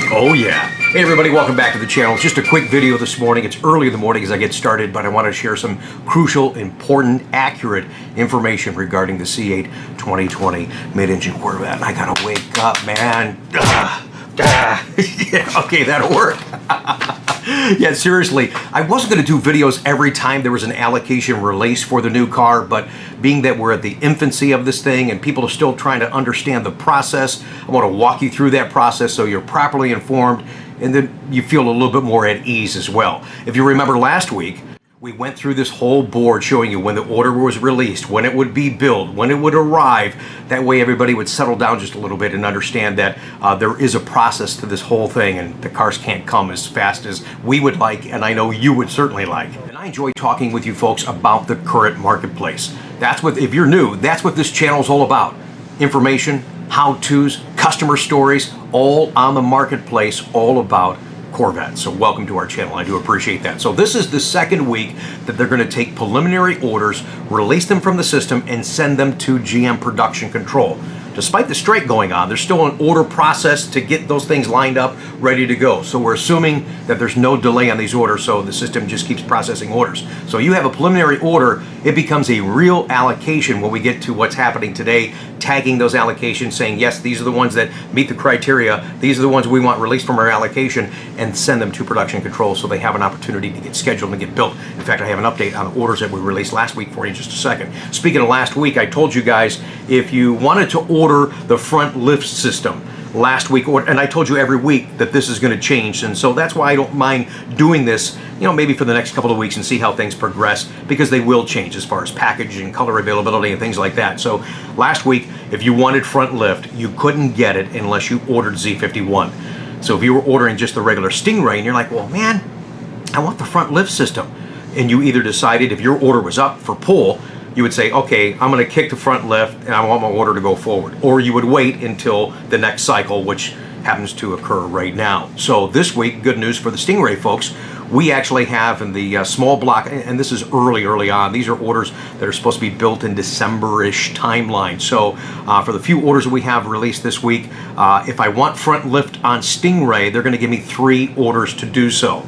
Oh yeah. Hey everybody, welcome back to the channel. Just a quick video this morning. It's early in the morning as I get started, but I want to share some crucial, important, accurate information regarding the C8 2020 mid-engine Corvette. I gotta wake up, man. Yeah, okay, that'll work. Yeah, seriously, I wasn't going to do videos every time there was an allocation release for the new car, but being that we're at the infancy of this thing and people are still trying to understand the process, I want to walk you through that process so you're properly informed and then you feel a little bit more at ease as well. If you remember last week, we went through this whole board showing you when the order was released, when it would be built, when it would arrive. That way everybody would settle down just a little bit and understand that there is a process to this whole thing and the cars can't come as fast as we would like, and I know you would certainly like. And I enjoy talking with you folks about the current marketplace. That's what, if you're new, that's what this channel is all about. Information, how-tos, customer stories, all on the marketplace, all about Corvette. So welcome to our channel. I do appreciate that. So this is the second week that they're going to take preliminary orders, release them from the system, and send them to GM production control. Despite the strike going on, there's still an order process to get those things lined up, ready to go. So we're assuming that there's no delay on these orders, so the system just keeps processing orders. So you have a preliminary order, it becomes a real allocation when we get to what's happening today, tagging those allocations, saying, yes, these are the ones that meet the criteria, these are the ones we want released from our allocation, and send them to production control so they have an opportunity to get scheduled and get built. In fact, I have an update on orders that we released last week for you in just a second. Speaking of last week, I told you guys, if you wanted to order the front lift system last week, and I told you every week that this is going to change, and so that's why I don't mind doing this, you know, maybe for the next couple of weeks and see how things progress, because they will change as far as packaging, color availability, and things like that. So last week, if you wanted front lift, you couldn't get it unless you ordered Z51. So if you were ordering just the regular Stingray and you're like, well, man, I want the front lift system, and you either decided, if your order was up for pull, you would say, okay, I'm going to kick the front lift and I want my order to go forward. Or you would wait until the next cycle, which happens to occur right now. So this week, good news for the Stingray folks, we actually have in the small block, and this is early on, these are orders that are supposed to be built in December-ish timeline. So for the few orders that we have released this week, if I want front lift on Stingray, they're going to give me 3 orders to do so.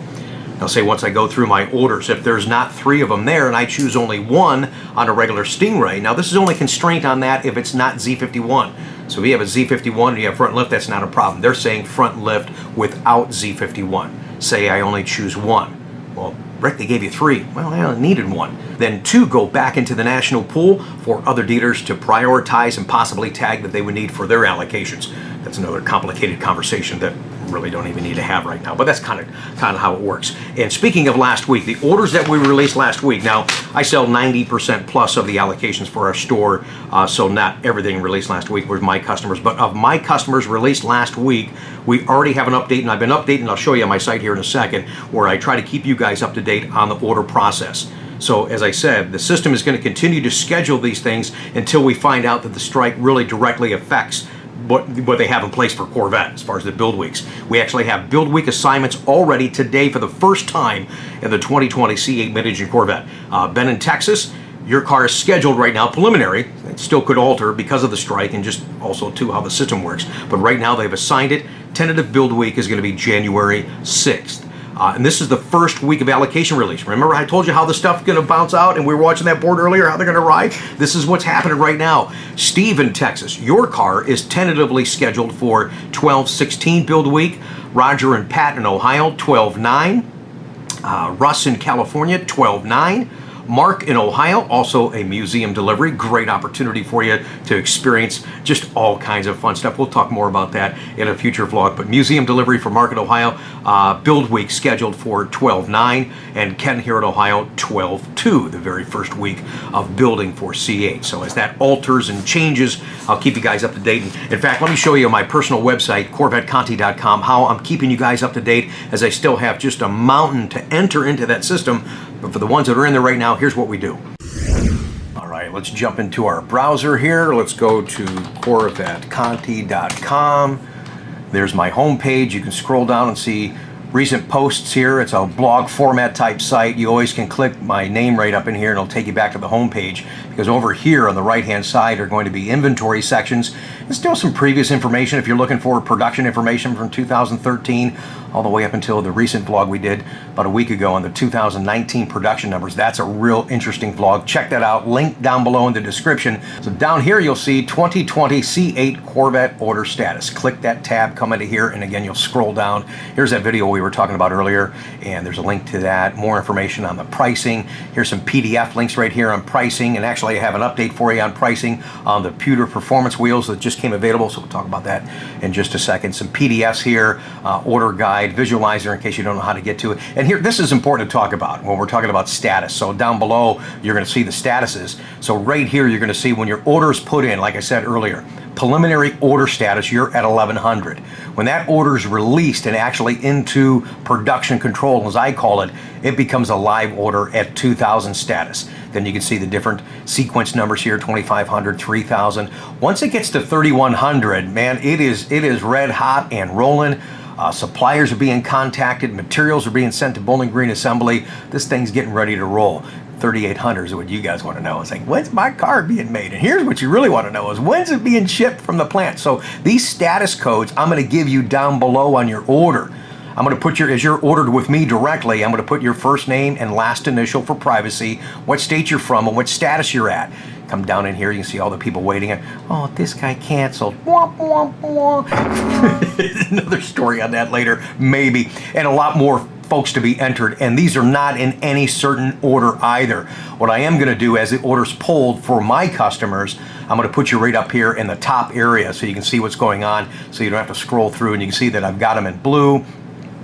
I'll say once I go through my orders, if there's not 3 of them there and I choose only 1 on a regular Stingray, now this is only constraint on that if it's not Z51. So if you have a Z51 and you have front lift, that's not a problem. They're saying front lift without Z51. Say I only choose 1. Well, Rick, they gave you 3. Well, I only needed 1. Then 2 go back into the national pool for other dealers to prioritize and possibly tag that they would need for their allocations. That's another complicated conversation that really don't even need to have right now, but that's kind of how it works. And speaking of last week, the orders that we released last week, now I sell 90% plus of the allocations for our store, so not everything released last week was my customers, but of my customers released last week, we already have an update, and I've been updating, I'll show you on my site here in a second, where I try to keep you guys up to date on the order process. So as I said, the system is going to continue to schedule these things until we find out that the strike really directly affects what they have in place for Corvette as far as the build weeks. We actually have build week assignments already today for the first time in the 2020 C8 mid-engine Corvette. Ben in Texas, your car is scheduled right now, preliminary. It still could alter because of the strike and just also too how the system works. But right now they've assigned it. Tentative build week is going to be January 6th. And this is the first week of allocation release. Remember I told you how the stuff's going to bounce out and we were watching that board earlier, how they're going to arrive? This is what's happening right now. Steve in Texas, your car is tentatively scheduled for 12/16 build week. Roger and Pat in Ohio, 12/9. Russ in California, 12/9. Mark in Ohio, also a museum delivery. Great opportunity for you to experience just all kinds of fun stuff. We'll talk more about that in a future vlog. But museum delivery for Mark in Ohio, build week scheduled for 12/9, and Ken here in Ohio, 12/2, the very first week of building for C8. So as that alters and changes, I'll keep you guys up to date. And in fact, let me show you on my personal website, CorvetteConti.com, how I'm keeping you guys up to date, as I still have just a mountain to enter into that system. But for the ones that are in there right now, here's what we do. All right, let's jump into our browser here. Let's go to CorvetteConti.com. There's my home page. You can scroll down and see recent posts here. It's a blog format type site. You always can click my name right up in here and it'll take you back to the home page, because over here on the right hand side are going to be inventory sections and still some previous information if you're looking for production information from 2013 all the way up until the recent vlog we did about a week ago on the 2019 production numbers. That's a real interesting vlog. Check that out. Link down below in the description. So down here you'll see 2020 C8 Corvette order status. Click that tab, come into here, and again you'll scroll down. Here's that video we were talking about earlier, and there's a link to that. More information on the pricing. Here's some PDF links right here on pricing, and actually I have an update for you on pricing on the pewter performance wheels that just came available, so we'll talk about that in just a second. Some PDFs here, order guide, visualizer in case you don't know how to get to it. And here, this is important to talk about when we're talking about status. So down below you're going to see the statuses. So right here you're going to see when your order is put in, like I said earlier, preliminary order status, you're at 1100. When that order is released and actually into production control, as I call it, it becomes a live order at 2000 status. Then you can see the different sequence numbers here, 2500, 3000. Once it gets to 3100, man, it is red hot and rolling. Suppliers are being contacted, materials are being sent to Bowling Green Assembly. This thing's getting ready to roll. 3800 is what you guys want to know. It's like, when's my car being made? And here's what you really want to know is, when's it being shipped from the plant? So these status codes I'm going to give you down below on your order. I'm going to put as you're ordered with me directly, I'm going to put your first name and last initial for privacy, what state you're from, and what status you're at. Come down in here, you can see all the people waiting. Oh, this guy canceled. Womp, womp, womp. Another story on that later, maybe. And a lot more folks to be entered, and these are not in any certain order either. What I am going to do as the order's pulled for my customers, I'm going to put you right up here in the top area so you can see what's going on, so you don't have to scroll through, and you can see that I've got them in blue.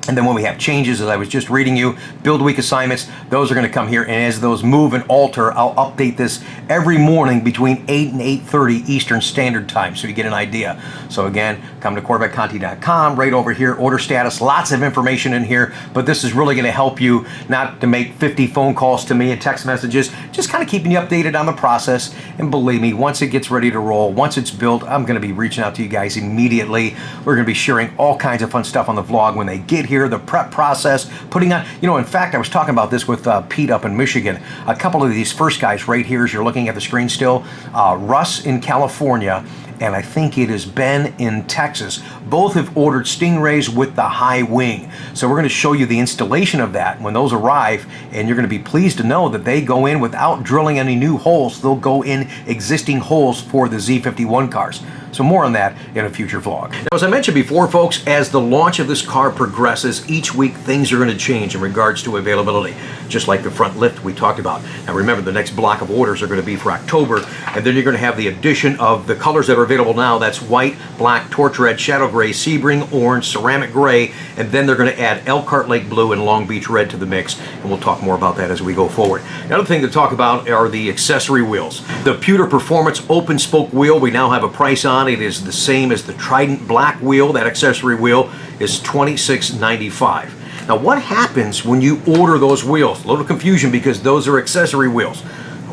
And then when we have changes, as I was just reading you, build week assignments, those are going to come here. And as those move and alter, I'll update this every morning between 8 and 8:30 Eastern Standard Time, so you get an idea. So again, come to CorvetteConti.com, right over here, order status, lots of information in here. But this is really going to help you not to make 50 phone calls to me and text messages, just kind of keeping you updated on the process. And believe me, once it gets ready to roll, once it's built, I'm going to be reaching out to you guys immediately. We're going to be sharing all kinds of fun stuff on the vlog when they get here. The prep process, putting on, you know, in fact, I was talking about this with Pete up in Michigan. A couple of these first guys right here, as you're looking at the screen still, Russ in California, and I think it is Ben in Texas. Both have ordered Stingrays with the high wing. So we're going to show you the installation of that when those arrive, and you're going to be pleased to know that they go in without drilling any new holes. They'll go in existing holes for the Z51 cars. So more on that in a future vlog. Now, as I mentioned before, folks, as the launch of this car progresses, each week things are going to change in regards to availability, just like the front lift we talked about. Now remember, the next block of orders are going to be for October, and then you're going to have the addition of the colors that are available now. That's white, black, torch red, shadow gray, Sebring orange, ceramic gray, and then they're going to add Elkhart Lake blue and Long Beach red to the mix, and we'll talk more about that as we go forward. Another thing to talk about are the accessory wheels. The Pewter Performance open spoke wheel we now have a price on. It is the same as the Trident black wheel. That accessory wheel is $26.95. Now what happens when you order those wheels? A little confusion because those are accessory wheels.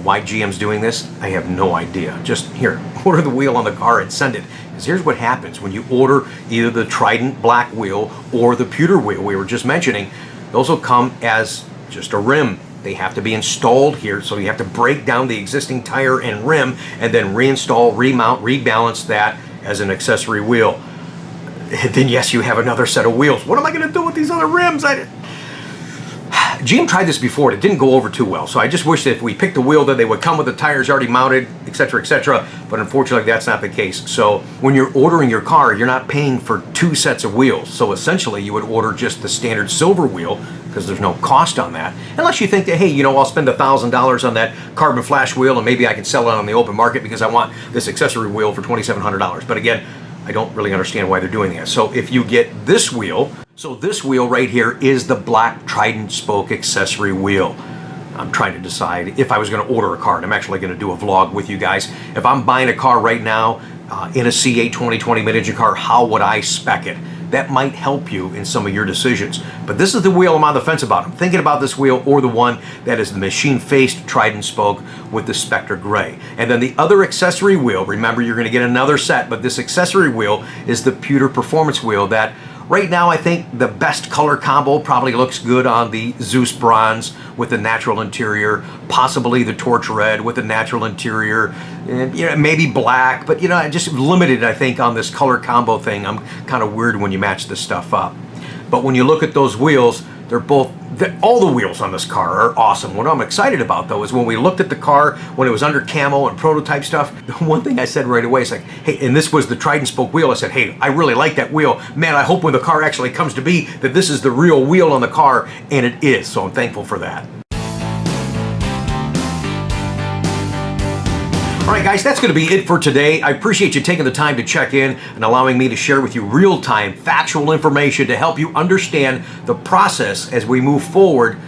Why GM's doing this, I have no idea. Just here, order the wheel on the car and send it. Because here's what happens when you order either the Trident black wheel or the pewter wheel we were just mentioning. Those will come as just a rim. They have to be installed here, so you have to break down the existing tire and rim and then reinstall, remount, rebalance that as an accessory wheel. And then yes, you have another set of wheels. What am I going to do with these other rims? GM tried this before. It didn't go over too well. So I just wish that if we picked a wheel that they would come with the tires already mounted, etc., etc. But unfortunately, that's not the case. So when you're ordering your car, you're not paying for two sets of wheels. So essentially, you would order just the standard silver wheel because there's no cost on that. Unless you think that, hey, you know, I'll spend $1,000 on that carbon flash wheel and maybe I can sell it on the open market because I want this accessory wheel for $2,700. But again, I don't really understand why they're doing that. So if you get this wheel, so this wheel right here is the black Trident spoke accessory wheel. I'm trying to decide if I was going to order a car, and I'm actually going to do a vlog with you guys. If I'm buying a car right now in a C8 2020 mid-engine car, how would I spec it? That might help you in some of your decisions. But this is the wheel I'm on the fence about. I'm thinking about this wheel or the one that is the machine-faced Trident spoke with the Spectre Gray. And then the other accessory wheel, remember you're going to get another set, but this accessory wheel is the Pewter Performance wheel that Right now, I think the best color combo probably looks good on the Zeus Bronze with the natural interior, possibly the Torch Red with the natural interior, and, you know, maybe black, but, you know, just limited, I think, on this color combo thing. I'm kind of weird when you match this stuff up. But when you look at those wheels, all the wheels on this car are awesome. What I'm excited about, though, is when we looked at the car when it was under camo and prototype stuff, the one thing I said right away is like, hey, and this was the Trident spoke wheel. I said, hey, I really like that wheel. Man, I hope when the car actually comes to be that this is the real wheel on the car, and it is. So I'm thankful for that. All right, guys, that's going to be it for today. I appreciate you taking the time to check in and allowing me to share with you real-time factual information to help you understand the process as we move forward.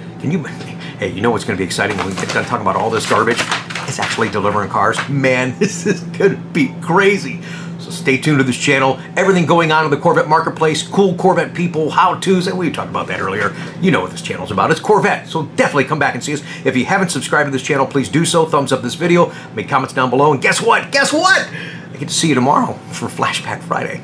Hey, you know what's going to be exciting when we get done talking about all this garbage? It's actually delivering cars. Man, this is going to be crazy. So stay tuned to this channel. Everything going on in the Corvette marketplace, cool Corvette people, how-tos, and we talked about that earlier. You know what this channel's about. It's Corvette, so definitely come back and see us. If you haven't subscribed to this channel, please do so. Thumbs up this video, make comments down below, and guess what? Guess what? I get to see you tomorrow for Flashback Friday.